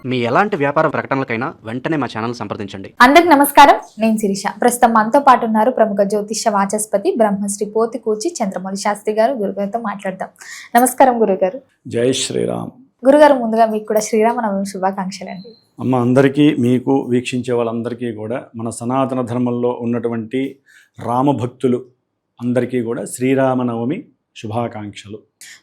మీ ఎలాంటి వ్యాపార ప్రకటనలకైనా వెంటనే మా ఛానల్ సంప్రదించండి. అందరికి నమస్కారం, నేను శిరీష. ప్రస్తుతం మనతో పాటు ఉన్నారు ప్రముఖ జ్యోతిష్య వాచస్పతి బ్రహ్మశ్రీ పోతికూచి చంద్రమౌళి శాస్త్రి గారు. గురుగారితో మాట్లాడదాం. నమస్కారం గురుగారు. జై శ్రీరామ్. గురుగారు, ముందుగా మీకు కూడా శ్రీరామనవమి శుభాకాంక్షలు అండి. అమ్మ, అందరికీ, మీకు వీక్షించే వాళ్ళందరికీ కూడా మన సనాతన ధర్మంలో ఉన్నటువంటి రామభక్తులు అందరికీ కూడా శ్రీరామనవమి శుభాకాంక్షలు.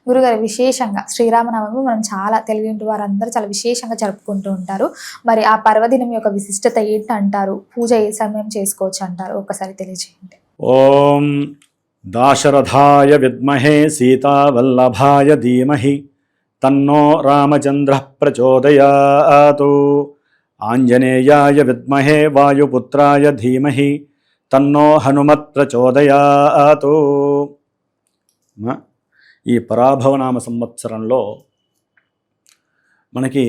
గురుగారు, విశేషంగా శ్రీరామనవమి మనం చాలా తెలుగింటి వారందరూ చాలా విశేషంగా జరుపుకుంటూ ఉంటారు. మరి ఆ పర్వదినం యొక్క విశిష్టత ఏంటి అంటారు? పూజ ఏ సమయం చేసుకోవచ్చు అంటారు? ఒక్కసారి తెలియజేయండి. ఓం దాశరథాయ విద్మహే సీతావల్లభాయ ధీమహి తన్నో రామచంద్ర ప్రచోదయాతు. ఆంజనేయాయ విద్మహే వాయుపుత్రాయ ధీమహి తన్నో హనుమత్ ప్రచోదయాతు. ఈ పరాభవనామ సంవత్సరంలో మనకి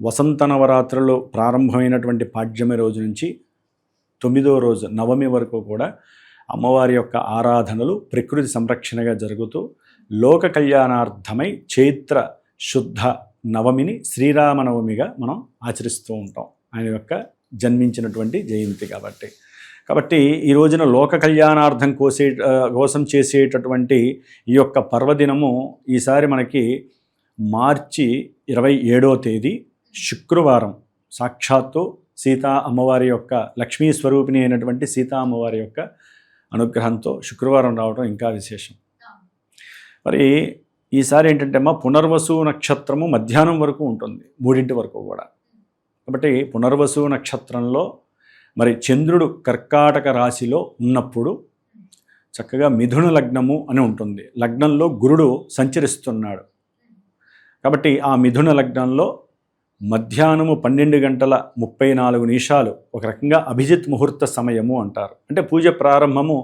వసంత నవరాత్రులు ప్రారంభమైనటువంటి పాడ్యమి రోజు నుంచి 9వ రోజు నవమి వరకు కూడా అమ్మవారి యొక్క ఆరాధనలు ప్రకృతి సంరక్షణగా జరుగుతూ లోక కళ్యాణార్థమై చైత్ర శుద్ధ నవమిని శ్రీరామనవమిగా మనం ఆచరిస్తూ ఉంటాం. ఆయన యొక్క జన్మించినటువంటి జయంతి కాబట్టి ఈ రోజున లోక కళ్యాణార్థం కోసం చేసేటటువంటి ఈ యొక్క పర్వదినము ఈసారి మనకి మార్చి 27వ తేదీ శుక్రవారం సాక్షాత్తు సీతా అమ్మవారి యొక్క లక్ష్మీ స్వరూపిణి అయినటువంటి సీతా అమ్మవారి యొక్క అనుగ్రహంతో శుక్రవారం రావడం ఇంకా విశేషం. మరి ఈసారి ఏంటంటే పునర్వసు నక్షత్రము మధ్యాహ్నం వరకు ఉంటుంది, 3 వరకు కూడా. కాబట్టి పునర్వసు నక్షత్రంలో మరి చంద్రుడు కర్కాటక రాశిలో ఉన్నప్పుడు చక్కగా మిథున లగ్నము అని ఉంటుంది. లగ్నంలో గురుడు సంచరిస్తున్నాడు. కాబట్టి ఆ మిథున లగ్నంలో మధ్యాహ్నము 12:34 ఒక రకంగా అభిజిత్ ముహూర్త సమయము అంటారు. అంటే పూజ ప్రారంభము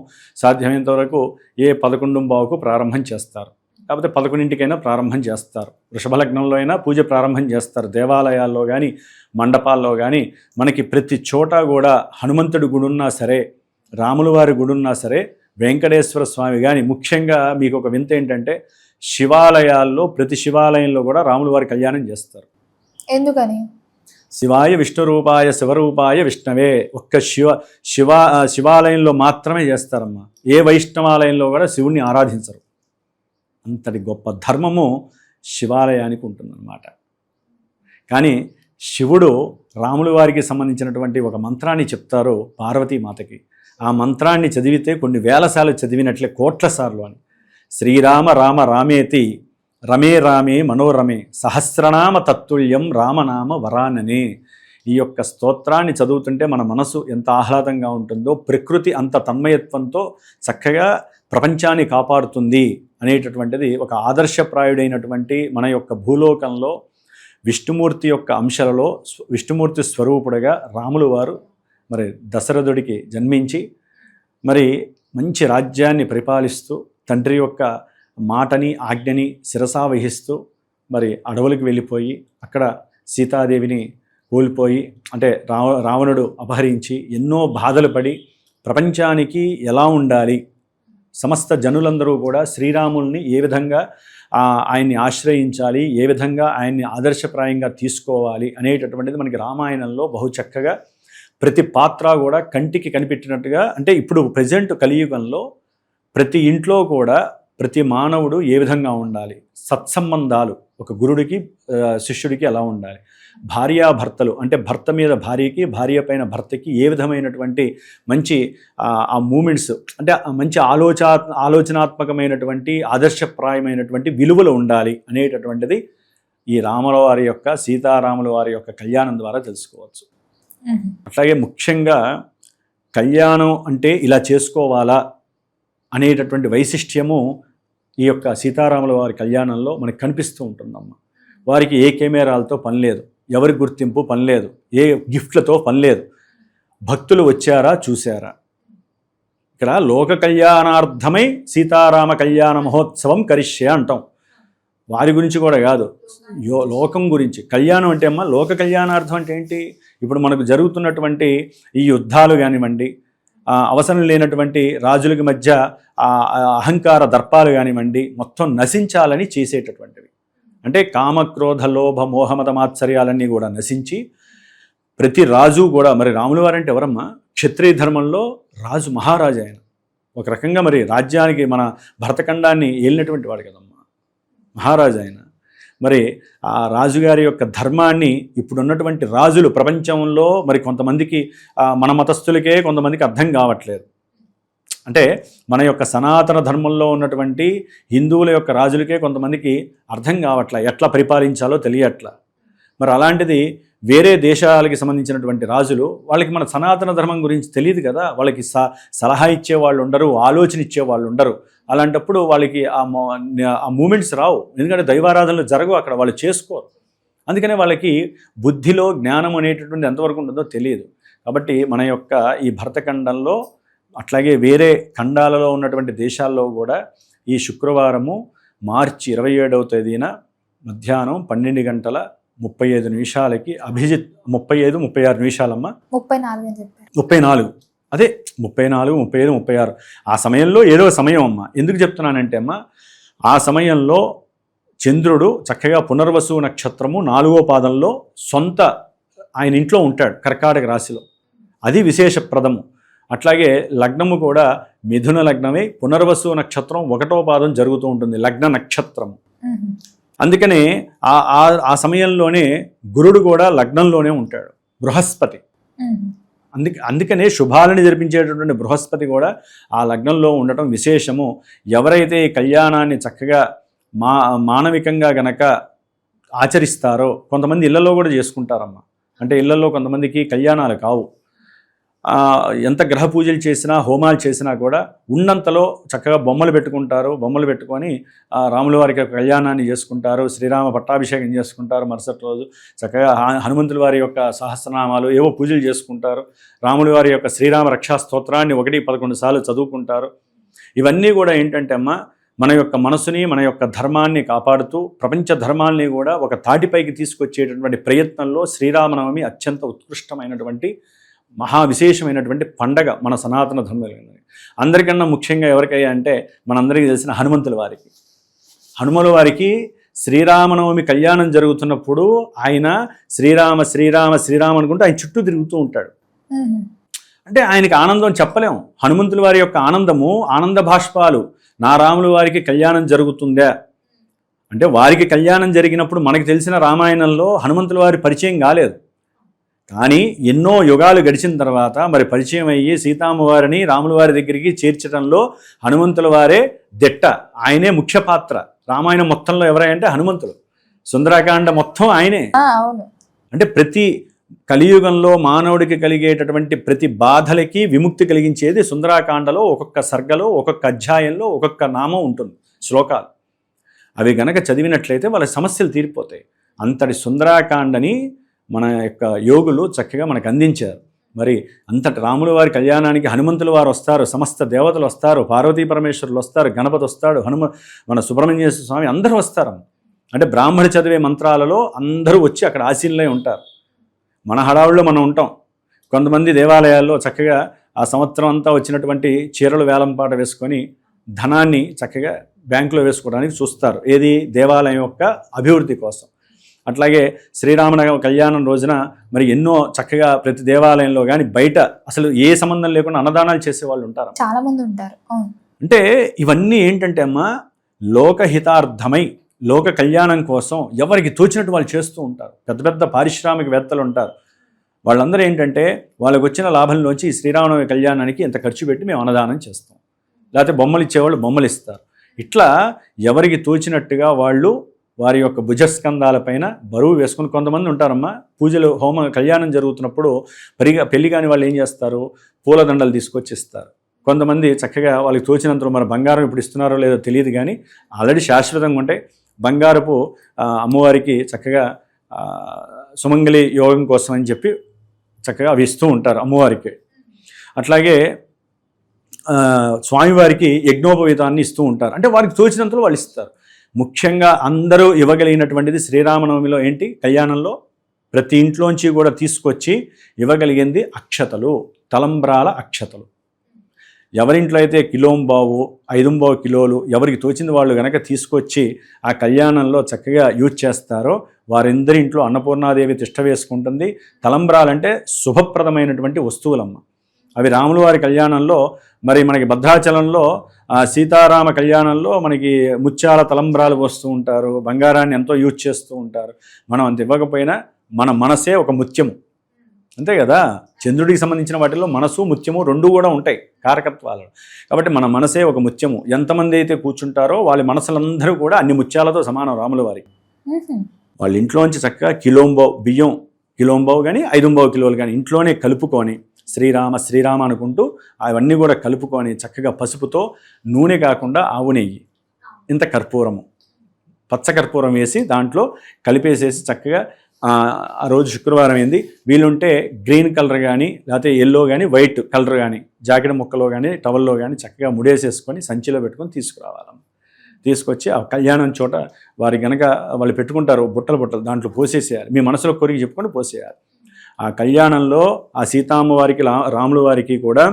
సాధ్యమైనంత వరకు 11:15 ప్రారంభం చేస్తారు, కాకపోతే 11కైనా ప్రారంభం చేస్తారు. వృషభ లగ్నంలో అయినా పూజ ప్రారంభం చేస్తారు. దేవాలయాల్లో కానీ మండపాల్లో కానీ మనకి ప్రతి చోట కూడా హనుమంతుడి గుడి ఉన్నా సరే, రాముల వారి గుడి ఉన్నా సరే, వెంకటేశ్వర స్వామి కానీ, ముఖ్యంగా మీకు ఒక వింత ఏంటంటే శివాలయాల్లో ప్రతి శివాలయంలో కూడా రాముల వారి కళ్యాణం చేస్తారు. ఎందుకని? శివాయ విష్ణురూపాయ శివరూపాయ విష్ణవే ఒక్క శివాలయంలో మాత్రమే చేస్తారమ్మా. ఏ వైష్ణవాలయంలో కూడా శివుణ్ణి ఆరాధించరు. అంతటి గొప్ప ధర్మము శివాలయానికి ఉంటుందన్నమాట. కానీ శివుడు రాముల వారికి సంబంధించినటువంటి ఒక మంత్రాన్ని చెప్తారు పార్వతీమాతకి. ఆ మంత్రాన్ని చదివితే కొన్ని వేలసార్లు చదివినట్లే, కోట్ల సార్లు అని. శ్రీరామ రామ రామేతి రమే రామే మనోరమే సహస్రనామ తత్తుల్యం రామనామ వరాననే. ఈ యొక్క స్తోత్రాన్ని చదువుతుంటే మన మనసు ఎంత ఆహ్లాదంగా ఉంటుందో, ప్రకృతి అంత తన్మయత్వంతో చక్కగా ప్రపంచాన్ని కాపాడుతుంది అనేటటువంటిది ఒక ఆదర్శప్రాయుడైనటువంటి మన యొక్క భూలోకంలో విష్ణుమూర్తి యొక్క అంశాలలో విష్ణుమూర్తి స్వరూపుడుగా రాములు వారు మరి దశరథుడికి జన్మించి మరి మంచి రాజ్యాన్ని పరిపాలిస్తూ తండ్రి యొక్క మాటని ఆజ్ఞని శిరసావహిస్తూ మరి అడవులకు వెళ్ళిపోయి అక్కడ సీతాదేవిని కోల్పోయి, అంటే రావణుడు అపహరించి ఎన్నో బాధలు పడి ప్రపంచానికి ఎలా ఉండాలి, సమస్త జనులందరూ కూడా శ్రీరాముల్ని ఏ విధంగా ఆయన్ని ఆశ్రయించాలి, ఏ విధంగా ఆయన్ని ఆదర్శప్రాయంగా తీసుకోవాలి అనేటటువంటిది మనకి రామాయణంలో బహు చక్కగా ప్రతి పాత్ర కూడా కంటికి కనిపెట్టినట్టుగా. అంటే ఇప్పుడు ప్రజెంట్ కలియుగంలో ప్రతి ఇంట్లో కూడా ప్రతి మానవుడు ఏ విధంగా ఉండాలి, సత్సంబంధాలు ఒక గురుడికి శిష్యుడికి ఎలా ఉండాలి, భార్యాభర్తలు అంటే భర్త మీద భార్యకి, భార్య పైన భర్తకి ఏ విధమైనటువంటి మంచి ఆ మూమెంట్స్, అంటే మంచి ఆలోచనాత్మకమైనటువంటి ఆదర్శప్రాయమైనటువంటి విలువలు ఉండాలి అనేటటువంటిది ఈ రాముల వారి యొక్క సీతారాముల వారి యొక్క కళ్యాణం ద్వారా తెలుసుకోవచ్చు. అట్లాగే ముఖ్యంగా కళ్యాణం అంటే ఇలా చేసుకోవాలా అనేటటువంటి వైశిష్ట్యము ఈ యొక్క సీతారాముల వారి కళ్యాణంలో మనకు కనిపిస్తూ ఉంటుందమ్మ. వారికి ఏ కెమెరాలతో పని లేదు, ఎవరి గుర్తింపు పని లేదు, ఏ గిఫ్ట్లతో పని లేదు. భక్తులు వచ్చారా చూశారా. ఇక్కడ లోక కళ్యాణార్థమై సీతారామ కళ్యాణ మహోత్సవం కరిష్యే అంటాం. వారి గురించి కూడా కాదు, లోకం గురించి. కళ్యాణం అంటే అమ్మ లోక కళ్యాణార్థం అంటే ఏంటి? ఇప్పుడు మనకు జరుగుతున్నటువంటి ఈ యుద్ధాలు కానివ్వండి, అవసరం లేనటువంటి రాజులకి మధ్య అహంకార దర్పాలు కానివ్వండి, మొత్తం నశించాలని చేసేటటువంటివి. అంటే కామక్రోధ లోభ మోహమత మాత్సర్యాలన్నీ కూడా నశించి ప్రతి రాజు కూడా, మరి రాముల వారంటే ఎవరమ్మా? క్షత్రియ ధర్మంలో రాజు, మహారాజు ఆయన. ఒక రకంగా మరి రాజ్యానికి మన భరతఖండాన్ని ఏలినటువంటి వాడు కదమ్మా, మహారాజు ఆయన. మరి ఆ రాజుగారి యొక్క ధర్మాన్ని ఇప్పుడున్నటువంటి రాజులు ప్రపంచంలో మరి కొంతమందికి, మన మతస్థులకే కొంతమందికి అర్థం కావట్లేదు. అంటే మన యొక్క సనాతన ధర్మంలో ఉన్నటువంటి హిందువుల యొక్క రాజులకే కొంతమందికి అర్థం కావట్లే, ఎట్లా పరిపాలించాలో తెలియట్లా. మరి అలాంటిది వేరే దేశాలకి సంబంధించినటువంటి రాజులు, వాళ్ళకి మన సనాతన ధర్మం గురించి తెలియదు కదా, వాళ్ళకి సలహా ఇచ్చేవాళ్ళు ఉండరు, ఆలోచన ఇచ్చేవాళ్ళు ఉండరు. అలాంటప్పుడు వాళ్ళకి ఆ మూమెంట్స్ రావు, ఎందుకంటే దైవారాధనలు జరగవు అక్కడ, వాళ్ళు చేసుకోరు. అందుకనే వాళ్ళకి బుద్ధిలో జ్ఞానం అనేటటువంటి ఎంతవరకు ఉంటుందో తెలియదు. కాబట్టి మన యొక్క ఈ భరతఖండంలో అట్లాగే వేరే ఖండాలలో ఉన్నటువంటి దేశాల్లో కూడా ఈ శుక్రవారము మార్చి 27వ తేదీన మధ్యాహ్నం 12:35 అభిజిత్ 36 నిమిషాలమ్మ, 34 అని చెప్పారు. 34 అదే 34, 35, 36 ఆ సమయంలో ఏదో సమయం అమ్మ. ఎందుకు చెప్తున్నానంటే అమ్మ, ఆ సమయంలో చంద్రుడు చక్కగా పునర్వసు నక్షత్రము 4వ పాదంలో సొంత ఆయన ఇంట్లో ఉంటాడు, కర్కాటక రాశిలో. అది విశేషప్రదము. అట్లాగే లగ్నము కూడా మిథున లగ్నమే, పునర్వసు నక్షత్రం 1వ పాదం జరుగుతూ ఉంటుంది, లగ్న నక్షత్రము. అందుకనే ఆ సమయంలోనే గురుడు కూడా లగ్నంలోనే ఉంటాడు, బృహస్పతి. అందుకనే శుభాలని జరిపించేటటువంటి బృహస్పతి కూడా ఆ లగ్నంలో ఉండటం విశేషము. ఎవరైతే ఈ కళ్యాణాన్ని చక్కగా మానవికంగా గనక ఆచరిస్తారో, కొంతమంది ఇళ్లలో కూడా చేసుకుంటారమ్మా. అంటే ఇళ్లలో కొంతమందికి కళ్యాణాలు కావు, ఎంత గ్రహ పూజలు చేసినా హోమాలు చేసినా కూడా ఉన్నంతలో చక్కగా బొమ్మలు పెట్టుకుంటారు. బొమ్మలు పెట్టుకొని రాముల వారికి కళ్యాణాన్ని చేసుకుంటారు, శ్రీరామ పట్టాభిషేకం చేసుకుంటారు. మరుసటి రోజు చక్కగా హనుమంతుల వారి యొక్క సహస్రనామాలు ఏవో పూజలు చేసుకుంటారు. రాముల వారి యొక్క శ్రీరామ రక్షా స్తోత్రాన్ని 1-11 సార్లు చదువుకుంటారు. ఇవన్నీ కూడా ఏంటంటే అమ్మ, మన యొక్క మనసుని, మన యొక్క ధర్మాన్ని కాపాడుతూ ప్రపంచ ధర్మాల్ని కూడా ఒక తాటిపైకి తీసుకొచ్చేటటువంటి ప్రయత్నంలో శ్రీరామనవమి అత్యంత ఉత్కృష్టమైనటువంటి మహావిశేషమైనటువంటి పండగ మన సనాతన ధర్మంలో. అందరికన్నా ముఖ్యంగా ఎవరికయ్యా అంటే మనందరికీ తెలిసిన హనుమంతుల వారికి. హనుమల వారికి శ్రీరామనవమి కళ్యాణం జరుగుతున్నప్పుడు ఆయన శ్రీరామ శ్రీరామ శ్రీరామ అనుకుంటూ ఆయన చుట్టూ తిరుగుతూ ఉంటాడు. అంటే ఆయనకి ఆనందం చెప్పలేము. హనుమంతుల వారి యొక్క ఆనందము, ఆనంద భాష్పాలు. నా రాముల వారికి కళ్యాణం జరుగుతుందా అంటే, వారికి కళ్యాణం జరిగినప్పుడు మనకి తెలిసిన రామాయణంలో హనుమంతుల వారి పరిచయం కాలేదు. కానీ ఎన్నో యుగాలు గడిచిన తర్వాత మరి పరిచయం అయ్యి సీతామ్మవారిని రాముల వారి దగ్గరికి చేర్చడంలో హనుమంతుల వారే దిట్ట, ఆయనే ముఖ్య పాత్ర. రామాయణం మొత్తంలో ఎవరంటే హనుమంతులు, సుందరాకాండ మొత్తం ఆయనే. అంటే ప్రతి కలియుగంలో మానవుడికి కలిగేటటువంటి ప్రతి బాధలకి విముక్తి కలిగించేది సుందరాకాండలో ఒక్కొక్క సర్గలో, ఒక్కొక్క అధ్యాయంలో ఒక్కొక్క నామం ఉంటుంది, శ్లోకాలు. అవి గనక చదివినట్లయితే వాళ్ళ సమస్యలు తీరిపోతాయి. అంతటి సుందరాకాండని మన యొక్క యోగులు చక్కగా మనకు అందించారు. మరి అంతటి రాముల వారి కళ్యాణానికి హనుమంతుల వారు వస్తారు, సమస్త దేవతలు వస్తారు, పార్వతీ పరమేశ్వరులు వస్తారు, గణపతి వస్తాడు, మన సుబ్రహ్మణ్యేశ్వర స్వామి అందరూ వస్తారు. అంటే బ్రాహ్మణ చదివే మంత్రాలలో అందరూ వచ్చి అక్కడ ఆశీనులై ఉంటారు. మన హడావుల్లో మనం ఉంటాం. కొంతమంది దేవాలయాల్లో చక్కగా ఆ సంవత్సరం అంతా వచ్చినటువంటి చీరలు వేలంపాట వేసుకొని ధనాన్ని చక్కగా బ్యాంకులో వేసుకోవడానికి చూస్తారు, ఏది దేవాలయం యొక్క అభివృద్ధి కోసం. అట్లాగే శ్రీరామనవమి కళ్యాణం రోజున మరి ఎన్నో చక్కగా ప్రతి దేవాలయంలో కానీ బయట అసలు ఏ సంబంధం లేకుండా అన్నదానాలు చేసేవాళ్ళు ఉంటారు, చాలా మంది ఉంటారు. అంటే ఇవన్నీ ఏంటంటే అమ్మ, లోకహితార్థమై లోక కళ్యాణం కోసం ఎవరికి తోచినట్టు వాళ్ళు చేస్తూ ఉంటారు. పెద్ద పెద్ద పారిశ్రామికవేత్తలు ఉంటారు, వాళ్ళందరూ ఏంటంటే వాళ్ళకి వచ్చిన లాభంలోంచి శ్రీరామనవమి కళ్యాణానికి ఎంత ఖర్చు పెట్టి మేము అన్నదానం చేస్తాం, లేకపోతే బొమ్మలు ఇచ్చేవాళ్ళు బొమ్మలు ఇస్తారు. ఇట్లా ఎవరికి తోచినట్టుగా వాళ్ళు వారి యొక్క భుజస్కంధాలపైన బరువు వేసుకుని కొంతమంది ఉంటారమ్మా. పూజలు కళ్యాణం జరుగుతున్నప్పుడు పెళ్లి కాని వాళ్ళు ఏం చేస్తారు, పూలదండలు తీసుకొచ్చి ఇస్తారు. కొంతమంది చక్కగా వాళ్ళకి తోచినంత, మరి బంగారం ఇప్పుడు ఇస్తున్నారో లేదో తెలియదు కానీ ఆల్రెడీ శాశ్వతంగా ఉంటాయి. బంగారపు అమ్మవారికి చక్కగా సుమంగళి యోగం కోసం అని చెప్పి చక్కగా అవి ఇస్తూ ఉంటారు అమ్మవారికి. అట్లాగే స్వామివారికి యజ్ఞోపవీతాన్ని ఇస్తూ ఉంటారు. అంటే వారికి తోచినంతలో వాళ్ళు ఇస్తారు. ముఖ్యంగా అందరూ ఇవ్వగలిగినటువంటిది శ్రీరామనవమిలో ఏంటి, కళ్యాణంలో ప్రతి ఇంట్లోంచి కూడా తీసుకొచ్చి ఇవ్వగలిగింది అక్షతలు, తలంబ్రాల అక్షతలు. ఎవరింట్లో అయితే కిలోంబావు 5 కిలోలు ఎవరికి తోచింది వాళ్ళు గనక తీసుకొచ్చి ఆ కళ్యాణంలో చక్కగా యూజ్ చేస్తారో వారందరి ఇంట్లో అన్నపూర్ణాదేవి తిష్ట వేసుకుంటుంది. తలంబ్రాలంటే శుభప్రదమైనటువంటి వస్తువులమ్మ. అవి రాముల వారి కళ్యాణంలో, మరి మనకి భద్రాచలంలో సీతారామ కళ్యాణంలో మనకి ముత్యాల తలంబ్రాలు వస్తూ ఉంటారు, బంగారాన్ని ఎంతో యూజ్ చేస్తూ ఉంటారు. మనం అంత ఇవ్వకపోయినా మన మనసే ఒక ముత్యము, అంతే కదా. చంద్రుడికి సంబంధించిన వాటిల్లో మనసు ముత్యము రెండు కూడా ఉంటాయి కారకత్వాలు. కాబట్టి మన మనసే ఒక ముత్యము. ఎంతమంది అయితే కూర్చుంటారో వాళ్ళ మనసులందరూ కూడా అన్ని ముత్యాలతో సమానం రాముల వారికి. వాళ్ళ ఇంట్లోంచి చక్కగా కిలోంబావు బియ్యం, కిలోంబావు కానీ 5 కిలోలు కానీ ఇంట్లోనే కలుపుకొని శ్రీరామ శ్రీరామ అనుకుంటూ అవన్నీ కూడా కలుపుకొని చక్కగా పసుపుతో, నూనె కాకుండా ఆవు నెయ్యి, ఇంత కర్పూరము, పచ్చ కర్పూరం వేసి దాంట్లో కలిపేసేసి చక్కగా ఆ రోజు శుక్రవారం ఏంది వీలుంటే గ్రీన్ కలర్ కానీ లేకపోతే ఎల్లో కానీ వైట్ కలర్ కానీ జాకెట్ ముక్కలో కానీ టవల్లో కానీ చక్కగా ముడేసేసుకొని సంచిలో పెట్టుకొని తీసుకురావాలి. తీసుకొచ్చి ఆ కళ్యాణం చోట వారి గనక వాళ్ళు పెట్టుకుంటారు బుట్టలు దాంట్లో పోసేసేయాలి. మీ మనసులో కోరిక చెప్పుకొని పోసేయాలి. ఆ కళ్యాణంలో ఆ సీతామ్మ వారికి రాముల వారికి కూడా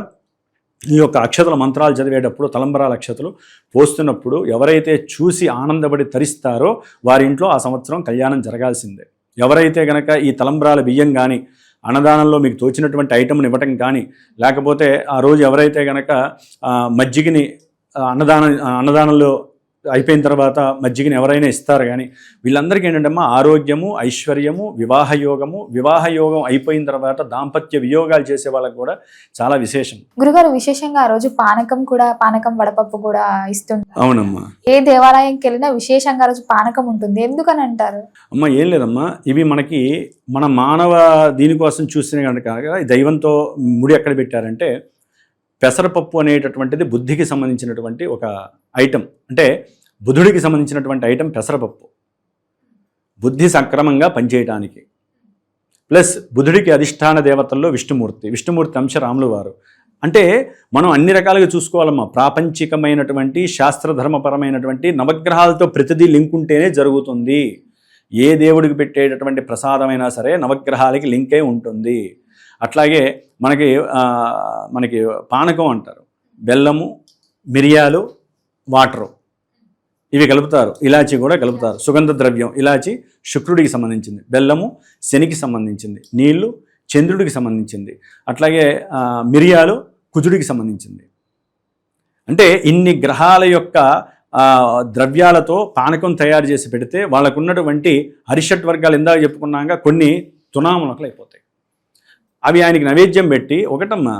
ఈ యొక్క అక్షతల మంత్రాలు చదివేటప్పుడు తలంబరాల అక్షతలు పోస్తున్నప్పుడు ఎవరైతే చూసి ఆనందపడి తరిస్తారో వారి ఇంట్లో ఆ సంవత్సరం కళ్యాణం జరగాల్సిందే. ఎవరైతే గనక ఈ తలంబ్రాల బియ్యం కానీ అన్నదానంలో మీకు తోచినటువంటి ఐటమ్ని ఇవ్వటం కానీ, లేకపోతే ఆ రోజు ఎవరైతే గనక మజ్జిగని అన్నదానంలో అయిపోయిన తర్వాత మజ్జిగని ఎవరైనా ఇస్తారు కానీ, వీళ్ళందరికీ ఏంటంటమ్మా ఆరోగ్యము, ఐశ్వర్యము, వివాహయోగం అయిపోయిన తర్వాత దాంపత్య వియోగాలు చేసే వాళ్ళకి కూడా చాలా విశేషం. గురుగారు విశేషంగా ఆ రోజు పానకం వడపప్పు కూడా ఇస్తుంటారు. అవునమ్మా. ఏ దేవాలయంకి వెళ్ళినా విశేషంగా ఆ రోజు పానకం ఉంటుంది, ఎందుకని అంటారు? అమ్మ ఏం లేదమ్మా, ఇవి మనకి మన మానవ దీనికోసం చూసిన కనుక దైవంతో ముడి ఎక్కడ పెట్టారంటే పెసరపప్పు అనేటటువంటిది బుద్ధికి సంబంధించినటువంటి ఒక ఐటెం. అంటే బుధుడికి సంబంధించినటువంటి ఐటెం పెసరపప్పు, బుద్ధి సక్రమంగా పనిచేయటానికి. ప్లస్ బుధుడికి అధిష్టాన దేవతల్లో విష్ణుమూర్తి అంశ రాముల వారు. అంటే మనం అన్ని రకాలుగా చూసుకోవాలమ్మా. ప్రాపంచికమైనటువంటి శాస్త్రధర్మపరమైనటువంటి నవగ్రహాలతో ప్రతిదీ లింక్ ఉంటేనే జరుగుతుంది. ఏ దేవుడికి పెట్టేటటువంటి ప్రసాదమైనా సరే నవగ్రహాలకి లింకే ఉంటుంది. అట్లాగే మనకి పానకం అంటారు. బెల్లము, మిరియాలు, వాటరు ఇవి కలుపుతారు. ఇలాచి కూడా కలుపుతారు. సుగంధ ద్రవ్యం ఇలాచి శుక్రుడికి సంబంధించింది, బెల్లము శనికి సంబంధించింది, నీళ్లు చంద్రుడికి సంబంధించింది, అట్లాగే మిరియాలు కుజుడికి సంబంధించింది. అంటే ఇన్ని గ్రహాల యొక్క ద్రవ్యాలతో పానకం తయారు చేసి పెడితే వాళ్ళకున్నటువంటి హరిషట్ వర్గాలు ఇందాక చెప్పుకున్నాక కొన్ని తునామునకలు అయిపోతాయి. అవి ఆయనకి నైవేద్యం పెట్టి ఒకటమ్మా,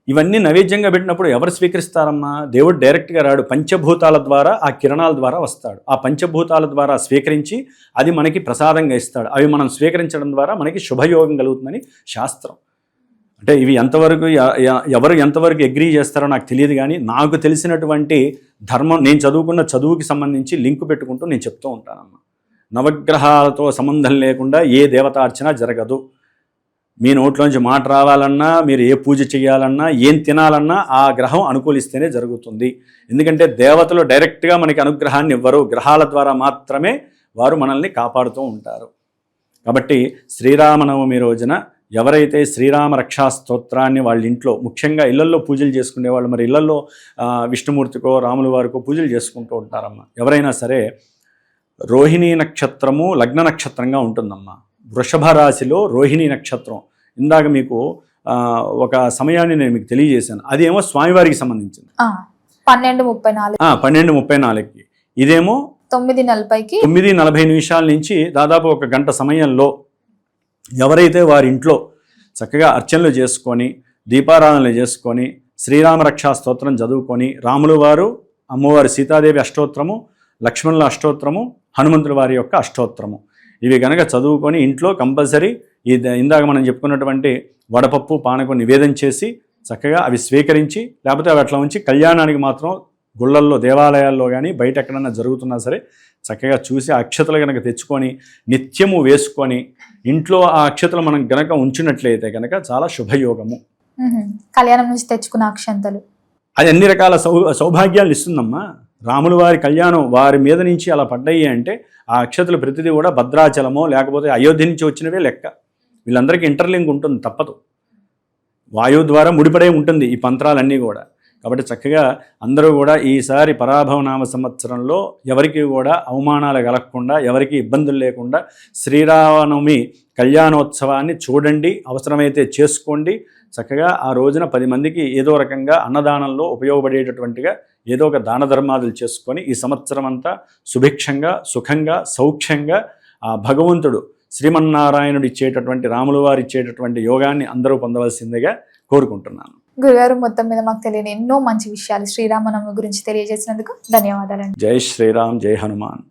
ఇవన్నీ నైవేద్యంగా పెట్టినప్పుడు ఎవరు స్వీకరిస్తారమ్మా? దేవుడు డైరెక్ట్గా రాడు, పంచభూతాల ద్వారా ఆ కిరణాల ద్వారా వస్తాడు. ఆ పంచభూతాల ద్వారా స్వీకరించి అది మనకి ప్రసాదంగా ఇస్తాడు. అవి మనం స్వీకరించడం ద్వారా మనకి శుభయోగం కలుగుతుందని శాస్త్రం. అంటే ఇవి ఎవరు ఎంతవరకు అగ్రీ చేస్తారో నాకు తెలియదు, కానీ నాకు తెలిసినటువంటి ధర్మం, నేను చదువుకున్న చదువుకి సంబంధించి లింకు పెట్టుకుంటూ నేను చెప్తూ ఉంటానమ్మా. నవగ్రహాలతో సంబంధం లేకుండా ఏ దేవతార్చన జరగదు. మీ నోట్లోంచి మాట రావాలన్నా, మీరు ఏ పూజ చేయాలన్నా, ఏం తినాలన్నా ఆ గ్రహం అనుకూలిస్తేనే జరుగుతుంది. ఎందుకంటే దేవతలు డైరెక్ట్గా మనకి అనుగ్రహాన్ని ఇవ్వరు, గ్రహాల ద్వారా మాత్రమే వారు మనల్ని కాపాడుతూ ఉంటారు. కాబట్టి శ్రీరామనవమి రోజున ఎవరైతే శ్రీరామ రక్షా స్తోత్రాన్ని వాళ్ళ ఇంట్లో, ముఖ్యంగా ఇళ్లల్లో పూజలు చేసుకునేవాళ్ళు, మరి ఇళ్లల్లో విష్ణుమూర్తికో రాముల వారికో పూజలు చేసుకుంటూ ఉంటారమ్మా. ఎవరైనా సరే రోహిణీ నక్షత్రము లగ్న నక్షత్రంగా ఉంటుందమ్మా. వృషభ రాశిలో రోహిణీ నక్షత్రం. ఇందాక మీకు ఒక సమయాన్ని నేను మీకు తెలియజేశాను, అదేమో స్వామివారికి సంబంధించింది. 12:34కి. ఇదేమో 9:40 నుంచి దాదాపు 1 గంట సమయంలో ఎవరైతే వారి ఇంట్లో చక్కగా అర్చనలు చేసుకొని, దీపారాధనలు చేసుకొని, శ్రీరామ రక్షా స్తోత్రం చదువుకొని, రాముల వారు, అమ్మవారి సీతాదేవి అష్టోత్తరము, లక్ష్మణుల అష్టోత్తరము, హనుమంతుల వారి యొక్క అష్టోత్తరము, ఇవి కనుక చదువుకొని ఇంట్లో కంపల్సరీ ఇందాక మనం చెప్పుకున్నటువంటి వడపప్పు పానకం నివేదన చేసి చక్కగా అవి స్వీకరించి, లేకపోతే అవి అట్లా ఉంచి కళ్యాణానికి మాత్రం గుళ్ళల్లో, దేవాలయాల్లో కానీ బయట ఎక్కడన్నా జరుగుతున్నా సరే చక్కగా చూసి ఆ అక్షతలు కనుక తెచ్చుకొని నిత్యము వేసుకొని ఇంట్లో ఆ అక్షతలు మనం గనక ఉంచినట్లయితే కనుక చాలా శుభయోగము. కళ్యాణం నుంచి తెచ్చుకున్న అక్షంతలు అది అన్ని రకాల సౌభాగ్యాలు ఇస్తుందమ్మా. రాముల వారి కళ్యాణం వారి మీద నుంచి అలా పడ్డాయి అంటే ఆ అక్షతలు ప్రతిదీ కూడా భద్రాచలమో లేకపోతే అయోధ్య నుంచి వచ్చినవే లెక్క. వీళ్ళందరికీ ఇంటర్లింక్ ఉంటుంది, తప్పదు. వాయువు ద్వారా ముడిపడే ఉంటుంది ఈ పంత్రాలన్నీ కూడా. కాబట్టి చక్కగా అందరూ కూడా ఈసారి పరాభవనామ సంవత్సరంలో ఎవరికి కూడా అవమానాలు కలగకుండా, ఎవరికి ఇబ్బందులు లేకుండా శ్రీరామనవమి కళ్యాణోత్సవాన్ని చూడండి, అవసరమైతే చేసుకోండి. చక్కగా ఆ రోజున 10 మందికి ఏదో రకంగా అన్నదానంలో ఉపయోగపడేటటువంటిగా ఏదో ఒక దాన ధర్మాదులు చేసుకొని ఈ సంవత్సరం అంతా సుభిక్షంగా, సుఖంగా, సౌఖ్యంగా ఆ భగవంతుడు శ్రీమన్నారాయణుడు ఇచ్చేటటువంటి, రాముల వారు ఇచ్చేటటువంటి యోగాన్ని అందరూ పొందవలసిందిగా కోరుకుంటున్నాను. గురుగారు, మొత్తం మీద మాకు తెలియని ఎన్నో మంచి విషయాలు శ్రీరామనవమి గురించి తెలియజేసినందుకు ధన్యవాదాలండి. జై శ్రీరామ్, జై హనుమాన్.